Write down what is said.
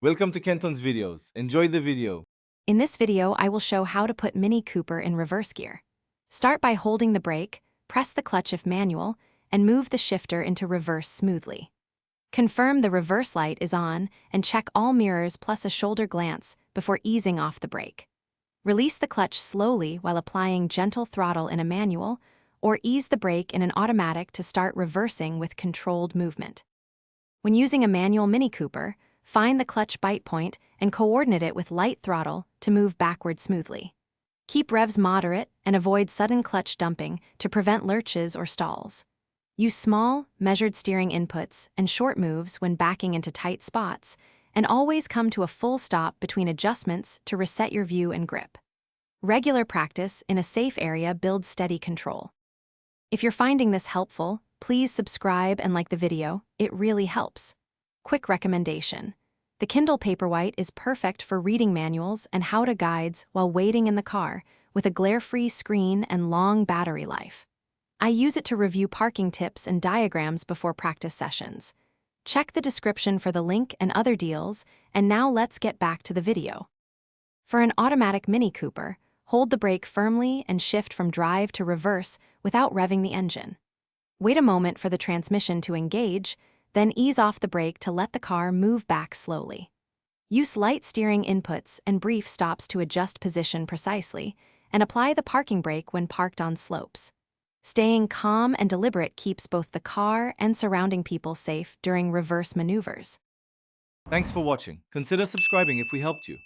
Welcome to Kenton's videos. Enjoy the video. In this video, I will show how to put Mini Cooper in reverse gear. Start by holding the brake, press the clutch if manual, and move the shifter into reverse smoothly. Confirm the reverse light is on and check all mirrors plus a shoulder glance before easing off the brake. Release the clutch slowly while applying gentle throttle in a manual, or ease the brake in an automatic to start reversing with controlled movement. When using a manual Mini Cooper, find the clutch bite point and coordinate it with light throttle to move backward smoothly. Keep revs moderate and avoid sudden clutch dumping to prevent lurches or stalls. Use small, measured steering inputs and short moves when backing into tight spots, and always come to a full stop between adjustments to reset your view and grip. Regular practice in a safe area builds steady control. If you're finding this helpful, please subscribe and like the video. It really helps. Quick recommendation. The Kindle Paperwhite is perfect for reading manuals and how-to guides while waiting in the car, with a glare-free screen and long battery life. I use it to review parking tips and diagrams before practice sessions. Check the description for the link and other deals, and now let's get back to the video. For an automatic Mini Cooper, hold the brake firmly and shift from drive to reverse without revving the engine. Wait a moment for the transmission to engage, then ease off the brake to let the car move back slowly. Use light steering inputs and brief stops to adjust position precisely, and apply the parking brake when parked on slopes. Staying calm and deliberate keeps both the car and surrounding people safe during reverse maneuvers. Thanks for watching. Consider subscribing if we helped you.